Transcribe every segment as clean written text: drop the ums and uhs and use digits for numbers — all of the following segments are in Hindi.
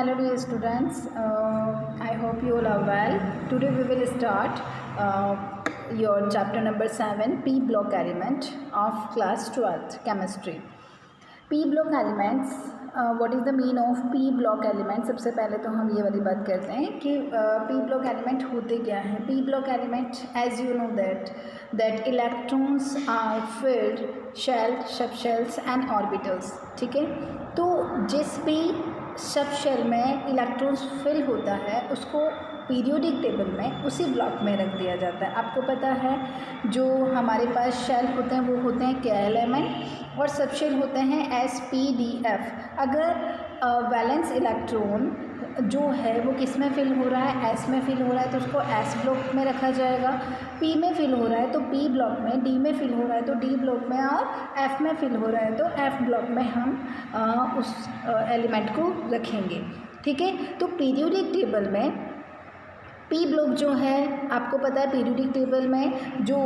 Hello dear students, I hope you all are well. Today we will start your chapter number 7 P block element of class 12th chemistry. P block elements, what is the mean of P block element? सबसे पहले तो हम ये वाली बात करते हैं कि P block element होते क्या हैं. P block element, as you know that electrons are filled shell, subshells and orbitals. ठीक है, तो जिस भी सब शेल में इलेक्ट्रॉन्स फिल होता है उसको पीरियोडिक टेबल में उसी ब्लॉक में रख दिया जाता है. आपको पता है जो हमारे पास शेल होते हैं वो होते हैं KLMN और सब शेल होते हैं SPDF. अगर वैलेंस इलेक्ट्रॉन जो है वो किस में फिल हो रहा है, S में फिल हो रहा है तो उसको S ब्लॉक में रखा जाएगा. P में फिल हो रहा है तो P ब्लॉक में, D में फिल हो रहा है तो D ब्लॉक में और F में फिल हो रहा है तो F ब्लॉक में हम उस एलिमेंट को रखेंगे. ठीक है, तो पीरियोडिक टेबल में P ब्लॉक जो है आपको पता है पीरियोडिक टेबल में जो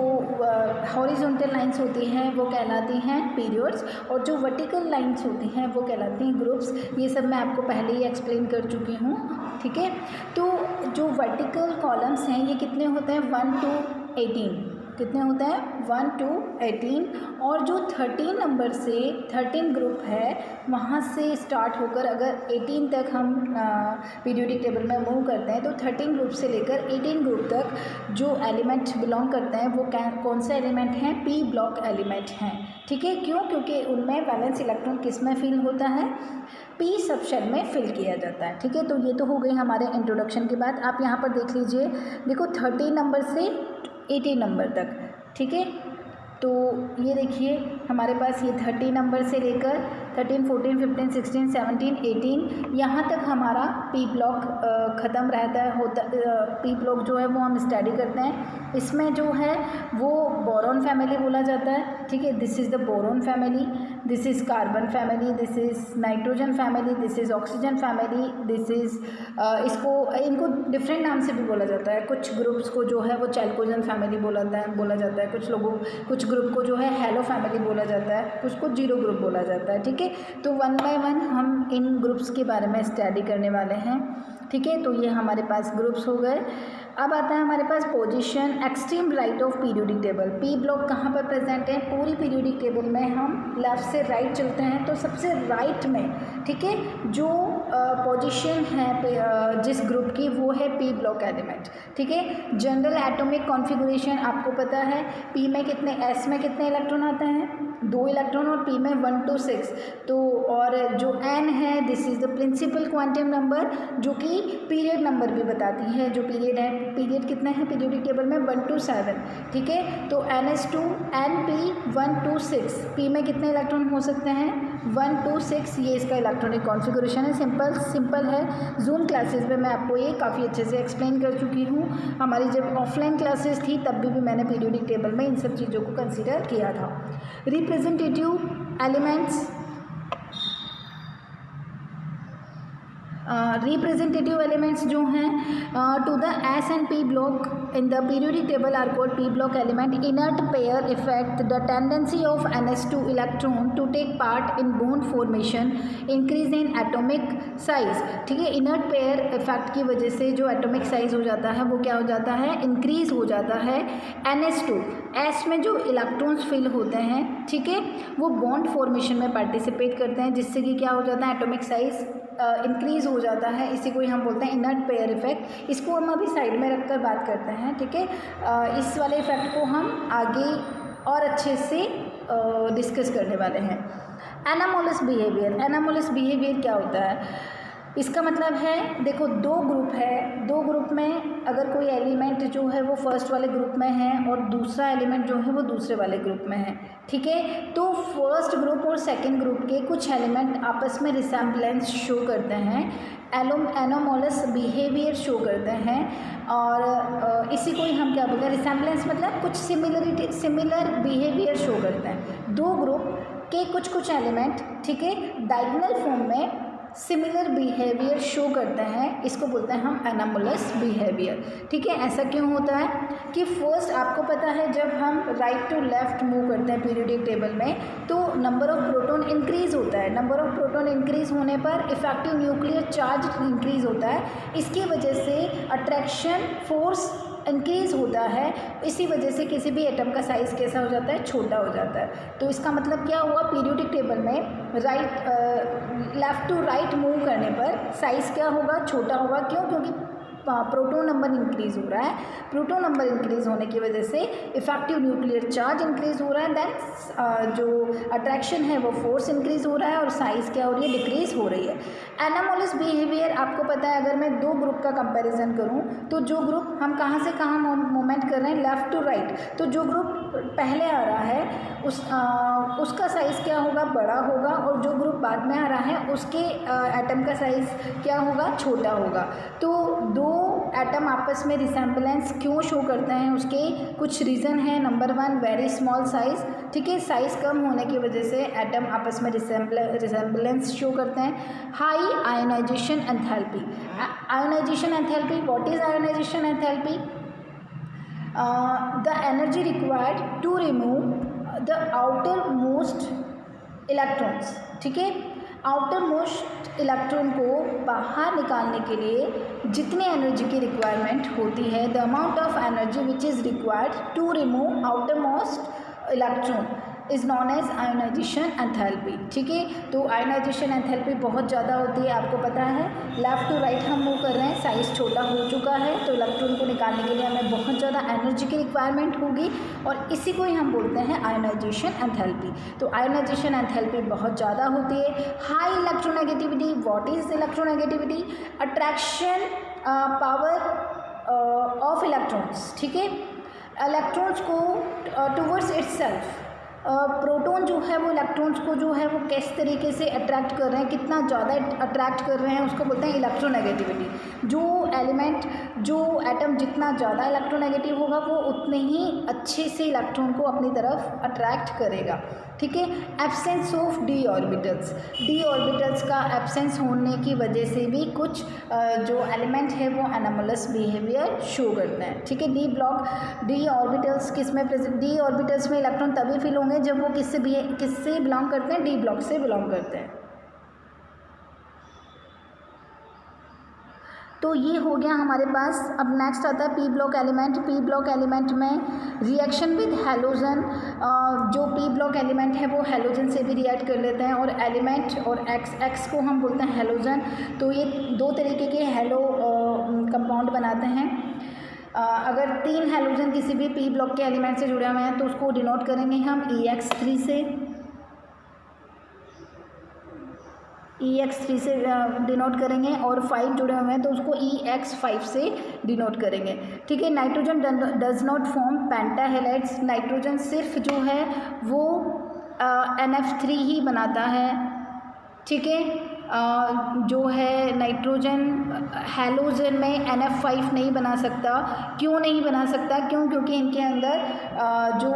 हॉरिजॉन्टल लाइंस होती हैं वो कहलाती हैं पीरियड्स और जो वर्टिकल लाइंस होती हैं वो कहलाती हैं ग्रुप्स. ये सब मैं आपको पहले ही एक्सप्लेन कर चुकी हूँ. ठीक है, तो जो वर्टिकल कॉलम्स हैं ये कितने होते हैं 1 to 18. कितने होते हैं 1 to 18 और जो 13 नंबर से 13 ग्रुप है वहाँ से स्टार्ट होकर अगर 18 तक हम पीरियोडिक टेबल में मूव करते हैं तो 13 ग्रुप से लेकर 18 ग्रुप तक जो एलिमेंट बिलोंग करते हैं वो कौन से एलिमेंट हैं, P ब्लॉक एलिमेंट हैं. ठीक है, क्यों? क्योंकि उनमें वैलेंस इलेक्ट्रॉन किस में फिल होता है, P सब शेल में फिल किया जाता है. ठीक है, तो ये तो हो गई हमारे इंट्रोडक्शन की बात. आप यहाँ पर देख लीजिए, देखो 13 नंबर से 18 नंबर तक. ठीक है, तो ये देखिए हमारे पास ये 30 नंबर से लेकर 13, 14, 15, 16, 17, 18 यहाँ तक हमारा P ब्लॉक ख़त्म रहता है होता. P ब्लॉक जो है वो हम स्टडी करते हैं. इसमें जो है वो बोरॉन फैमिली बोला जाता है. ठीक है, this is the boron family, this is carbon family, this is nitrogen family, this is oxygen family, this is इनको डिफरेंट नाम से भी बोला जाता है. कुछ ग्रुप्स को जो है वो चैल्कोजन फैमिली बोला जाता है. कुछ ग्रुप को जो है हेलो फैमिली बोला जाता है, कुछ को जीरो ग्रुप बोला जाता है. ठीक है, तो 1 बाय 1 हम इन ग्रुप्स के बारे में स्टडी करने वाले हैं. ठीक है, तो ये हमारे पास ग्रुप्स हो गए. अब आता है हमारे पास position extreme right of periodic table. P block कहाँ पर प्रेजेंट है, पूरी पीरियोडिक टेबल में हम लेफ़्ट से राइट चलते हैं तो सबसे राइट में, ठीक है, जो पोजीशन है जिस ग्रुप की वो है P ब्लॉक एलिमेंट. ठीक है, जनरल एटॉमिक कॉन्फ़िगरेशन आपको पता है P में कितने, S में कितने इलेक्ट्रॉन आते हैं 2 इलेक्ट्रॉन और P में 1 to 6. तो और जो N है this is the principal quantum number जो कि पीरियड नंबर भी बताती है. जो पीरियड है, पीरियड कितने हैं पीरियोडिक टेबल में 1 to 7. ठीक है, तो NS2 NP 1 to 6. P में कितने इलेक्ट्रॉन हो सकते हैं 1 to 6. ये इसका इलेक्ट्रॉनिक कॉन्फ़िगरेशन है. सिंपल है. जूम क्लासेस में मैं आपको ये काफ़ी अच्छे से एक्सप्लेन कर चुकी हूँ. हमारी जब ऑफलाइन क्लासेस थी तब भी मैंने पीरियोडिक टेबल में इन सब चीज़ों को कंसिडर किया था. रिप्रेजेंटेटिव एलिमेंट्स, रिप्रेजेंटेटिव एलिमेंट्स जो हैं to the S and P block in the periodic table are called P block element. Inert pair effect the tendency of NS2 electron to take part in bond formation, increase in atomic size. ठीक है, इनर्ट पेयर इफेक्ट की वजह से जो एटॉमिक साइज हो जाता है वो क्या हो जाता है, इंक्रीज हो जाता है. NS2 S में जो इलेक्ट्रॉन्स फिल होते हैं, ठीक है, वो बॉन्ड फॉर्मेशन में पार्टिसिपेट करते हैं जिससे कि क्या हो जाता है, एटॉमिक साइज इंक्रीज़ हो जाता है. इसी को ही हम बोलते हैं इनर्ट पेयर इफेक्ट. इसको हम अभी साइड में रखकर बात करते हैं. ठीक है, इस वाले इफेक्ट को हम आगे और अच्छे से डिस्कस करने वाले हैं. Anomalous behaviour. एनामोलस बिहेवियर क्या होता है, इसका मतलब है देखो 2 ग्रुप है, 2 ग्रुप में अगर कोई एलिमेंट जो है वो फर्स्ट वाले ग्रुप में है और दूसरा एलिमेंट जो है वो दूसरे वाले ग्रुप में है. ठीक है, तो फर्स्ट ग्रुप और सेकंड ग्रुप के कुछ एलिमेंट आपस में रिसेम्बलेंस शो करते हैं, एनामोलस बिहेवियर शो करते हैं. और इसी को ही हम क्या बोलते हैं, रिसेम्बलेंस मतलब कुछ सिमिलर बिहेवियर शो करते हैं. 2 ग्रुप के कुछ एलिमेंट, ठीक है, डायगोनल फॉर्म में सिमिलर बिहेवियर शो करते हैं, इसको बोलते हैं हम एनामोलस बिहेवियर। ठीक है, ऐसा क्यों होता है कि फर्स्ट आपको पता है जब हम राइट टू लेफ्ट मूव करते हैं पीरियोडिक टेबल में तो नंबर ऑफ प्रोटॉन इंक्रीज होता है। नंबर ऑफ प्रोटॉन इंक्रीज होने पर इफेक्टिव न्यूक्लियर चार्ज इंक्रीज होता है, इसकी वजह से अट्रैक्शन फोर्स इंक्रीज होता है। इसी वजह से किसी भी एटम का साइज़ कैसा हो जाता है, छोटा हो जाता है। तो इसका मतलब क्या हुआ, पीरियोडिक टेबल में लेफ़्ट टू राइट मूव करने पर साइज़ क्या होगा, छोटा होगा। क्यों? क्योंकि प्रोटॉन नंबर इंक्रीज़ हो रहा है। प्रोटॉन नंबर इंक्रीज़ होने की वजह से इफेक्टिव न्यूक्लियर चार्ज इंक्रीज़ हो रहा है, देन जो अट्रैक्शन है वो फोर्स इंक्रीज़ हो रहा है और साइज़ क्या हो रही है, डिक्रीज़ हो रही है। एनामोलस बिहेवियर आपको पता है, अगर मैं दो ग्रुप का कंपैरिजन करूं तो जो ग्रुप हम कहाँ से कहाँ मूवमेंट कर रहे हैं, लेफ़्ट टू राइट, तो जो ग्रुप पहले आ रहा है उसका साइज़ क्या होगा, बड़ा होगा, और जो ग्रुप बाद में आ रहा है उसके एटम का साइज़ क्या होगा, छोटा होगा। तो दो एटम आपस में रिसेम्बलेंस क्यों शो करते हैं, उसके कुछ रीज़न है। Number 1 very small size. ठीक है, साइज़ कम होने की वजह से एटम आपस में रिसेम्बलेंस शो करते हैं। High ionization enthalpy. Ionization enthalpy, what is ionization enthalpy? The energy required to remove the outer most electrons. ठीक है, आउटर मोस्ट इलेक्ट्रॉन को बाहर निकालने के लिए जितनी एनर्जी की रिक्वायरमेंट होती है, the amount of energy which is required to remove outer most electron is known as ionization enthalpy. ठीक है, तो आयोनाइजेशन एंथैल्पी बहुत ज़्यादा होती है, आपको पता है। लेफ़्ट टू राइट हम मूव कर रहे हैं, साइज़ छोटा हो चुका है, तो इलेक्ट्रॉन को निकालने के लिए हमें बहुत ज़्यादा एनर्जी की रिक्वायरमेंट होगी, और इसी को ही हम बोलते हैं आयोनाइजेशन एंथैल्पी। तो आयोनाइजेशन एंथैल्पी बहुत ज़्यादा होती है। High electronegativity, what is electronegativity? Attraction power of electrons. ठीक है, इलेक्ट्रॉन्स को टूवर्ड्स इटसेल्फ, प्रोटॉन जो है वो इलेक्ट्रॉन्स को जो है वो किस तरीके से अट्रैक्ट कर रहे हैं, कितना ज़्यादा अट्रैक्ट कर रहे हैं, उसको बोलते हैं इलेक्ट्रोनेगेटिविटी। जो एलिमेंट, जो एटम जितना ज़्यादा इलेक्ट्रोनेगेटिव होगा वो उतने ही अच्छे से इलेक्ट्रॉन को अपनी तरफ अट्रैक्ट करेगा। ठीक है, absence of D orbitals. D orbitals का एब्सेंस होने की वजह से भी कुछ जो एलिमेंट है वो एनामोलस बिहेवियर शो करते हैं। ठीक है, डी ऑर्बिटल्स किस में प्रेजेंट? डी ऑर्बिटल्स में इलेक्ट्रॉन तभी फिल होंगे जब वो किससे बिलोंग करते हैं, डी ब्लॉक से बिलोंग करते हैं। तो ये हो गया हमारे पास। अब नेक्स्ट आता है P block element. P block element में रिएक्शन विद हैलोजन, जो पी ब्लॉक एलिमेंट है वो हैलोजन से भी रिएक्ट कर लेते हैं, और एलिमेंट और एक्स को हम बोलते हैं हैलोजन। तो ये दो तरीके के हैलो कंपाउंड बनाते हैं। अगर 3 हैलोजन किसी भी पी ब्लॉक के एलिमेंट से जुड़े हुए हैं तो उसको डिनोट करेंगे हम EX3 से, EX3 से डिनोट करेंगे, और 5 जुड़े हुए हैं तो उसको EX5 से डिनोट करेंगे। ठीक है, nitrogen does not form pentahalides. Nitrogen सिर्फ जो है वो NF3 ही बनाता है। ठीक है, जो है नाइट्रोजन हैलोजन में NF5 नहीं बना सकता। क्यों नहीं बना सकता? क्योंकि इनके अंदर जो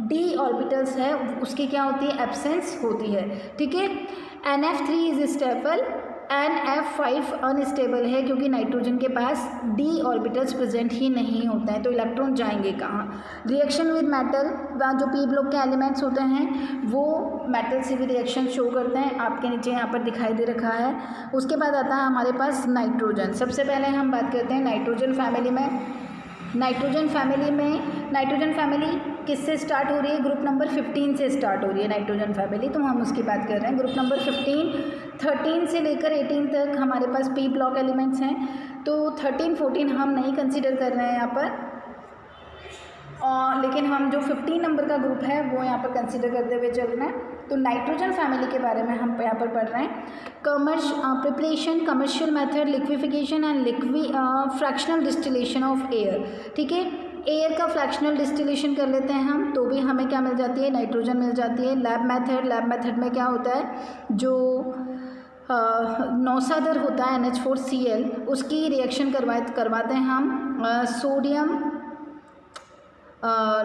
डी ऑर्बिटल्स है उसकी क्या होती है, एब्सेंस होती है। ठीक है, NF3 is stable, NF5 unstable है क्योंकि नाइट्रोजन के पास डी ऑर्बिटल्स प्रेजेंट ही नहीं होते हैं, तो इलेक्ट्रॉन जाएंगे कहाँ? रिएक्शन विद मेटल, जो पी ब्लॉक के एलिमेंट्स होते हैं वो मेटल से भी रिएक्शन शो करते हैं, आपके नीचे यहाँ पर दिखाई दे रखा है। उसके बाद आता है हमारे पास नाइट्रोजन। सबसे पहले हम बात करते हैं नाइट्रोजन फैमिली में। नाइट्रोजन फैमिली किससे स्टार्ट हो रही है? ग्रुप नंबर 15 से स्टार्ट हो रही है नाइट्रोजन फैमिली, तो हम उसकी बात कर रहे हैं। ग्रुप नंबर 13 से लेकर 18 तक हमारे पास पी ब्लॉक एलिमेंट्स हैं, तो 13, 14 हम नहीं कंसीडर कर रहे हैं यहाँ पर, लेकिन हम जो 15 नंबर का ग्रुप है वो यहाँ पर कंसीडर करते हुए चल रहे हैं। तो नाइट्रोजन फैमिली के बारे में हम यहाँ पर पढ़ रहे हैं। Preparation, commercial method, liquefaction and fractional distillation of air. ठीक है, एयर का फ्रैक्शनल डिस्टिलेशन कर लेते हैं हम तो भी हमें क्या मिल जाती है? नाइट्रोजन मिल जाती है। लैब मेथड में क्या होता है? जो नौसादर होता है NH4Cl, उसकी रिएक्शन करवाते हैं हम सोडियम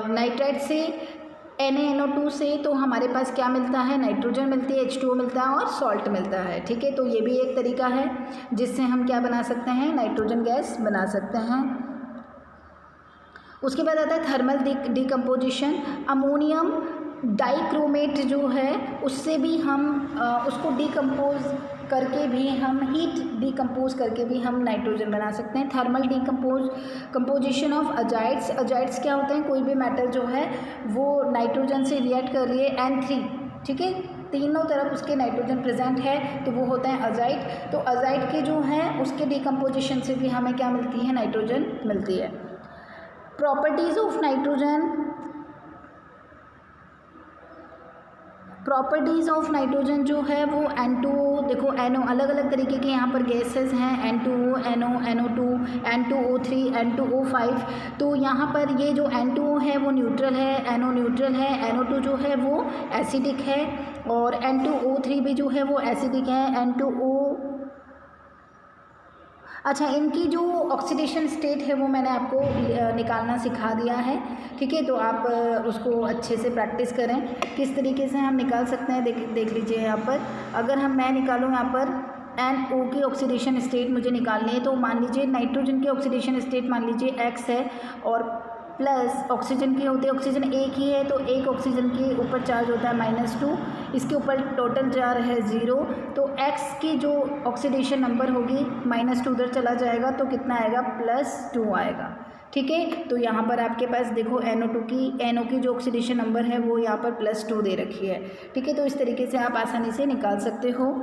नाइट्राइट से NaNO2 से तो हमारे पास क्या मिलता है, नाइट्रोजन मिलती है, H2O मिलता है और सॉल्ट मिलता है। ठीक है, तो ये भी एक तरीका है जिससे हम क्या बना सकते हैं, नाइट्रोजन गैस बना सकते हैं। उसके बाद आता है थर्मल डिकम्पोजिशन। अमोनियम डाइक्रोमेट जो है उससे भी हम उसको डिकम्पोज करके भी हम हीट डिकम्पोज करके भी हम नाइट्रोजन बना सकते हैं। Thermal composition of azides. Azides क्या होते हैं, कोई भी मेटल जो है वो नाइट्रोजन से रिएक्ट कर रही है N3, ठीक है, तीनों तरफ उसके नाइट्रोजन प्रेजेंट है तो वो होता है अजाइड। तो अजाइड के जो है उसके डिकम्पोजिशन से भी हमें क्या मिलती है, नाइट्रोजन मिलती है। Properties of nitrogen. Properties of nitrogen जो है वो N2O, देखो NO अलग अलग तरीके के यहाँ पर गैसेस हैं, N2O, NO, NO2, N2O3, N2O5। तो यहाँ पर ये जो N2O है वो न्यूट्रल है, NO न्यूट्रल है, NO2 जो है वो एसिडिक है और N2O3 भी जो है वो एसिडिक है। N2O, अच्छा, इनकी जो ऑक्सीडेशन स्टेट है वो मैंने आपको निकालना सिखा दिया है। ठीक है, तो आप उसको अच्छे से प्रैक्टिस करें किस तरीके से हम निकाल सकते हैं। देख लीजिए यहाँ पर, अगर मैं निकालूँ यहाँ पर NO की ऑक्सीडेशन स्टेट मुझे निकालनी है, तो मान लीजिए नाइट्रोजन की ऑक्सीडेशन स्टेट मान लीजिए X है और प्लस ऑक्सीजन की होती है, ऑक्सीजन एक ही है तो एक ऑक्सीजन के ऊपर चार्ज होता है -2, इसके ऊपर टोटल चार्ज है 0, तो X की जो ऑक्सीडेशन नंबर होगी -2 उधर चला जाएगा तो कितना आएगा, +2 आएगा। ठीक है, तो यहाँ पर आपके पास देखो NO की जो ऑक्सीडेशन नंबर है वो यहाँ पर +2 दे रखी है। ठीक है, तो इस तरीके से आप आसानी से निकाल सकते हो।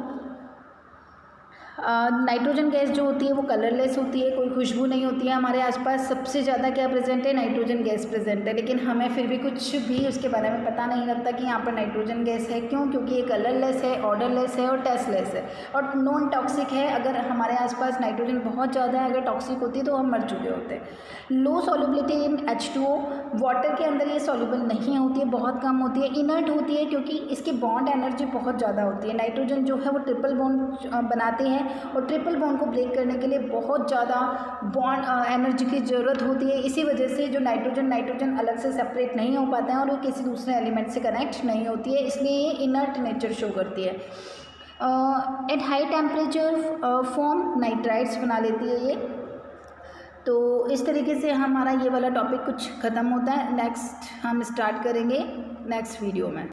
नाइट्रोजन गैस जो होती है वो कलरलेस होती है, कोई खुशबू नहीं होती है। हमारे आसपास सबसे ज़्यादा क्या प्रेजेंट है, नाइट्रोजन गैस प्रेजेंट है, लेकिन हमें फिर भी कुछ भी उसके बारे में पता नहीं लगता कि यहाँ पर नाइट्रोजन गैस है। क्यों? क्योंकि ये कलरलेस है, ऑर्डरलेस है और टेस्टलेस है और नॉन टॉक्सिक है। अगर हमारे आसपास नाइट्रोजन बहुत ज़्यादा है, अगर टॉक्सिक होती तो हम मर चुके होते। लो सॉल्युबिलिटी इन H2O, वाटर के अंदर ये सॉल्युबल नहीं होती है, बहुत कम होती है, इनर्ट होती है क्योंकि इसकी बॉन्ड एनर्जी बहुत ज़्यादा होती है। नाइट्रोजन जो है वो ट्रिपल बॉन्ड बनाते हैं और ट्रिपल बॉन्ड को ब्रेक करने के लिए बहुत ज़्यादा बॉन्ड एनर्जी की ज़रूरत होती है। इसी वजह से जो नाइट्रोजन अलग से सेपरेट नहीं हो पाता है और वो किसी दूसरे एलिमेंट से कनेक्ट नहीं होती है, इसलिए ये इनर्ट नेचर शो करती है। At high temperature form nitrides बना लेती है ये। तो इस तरीके से हमारा ये वाला टॉपिक कुछ ख़त्म होता है। नेक्स्ट हम स्टार्ट करेंगे नेक्स्ट वीडियो में।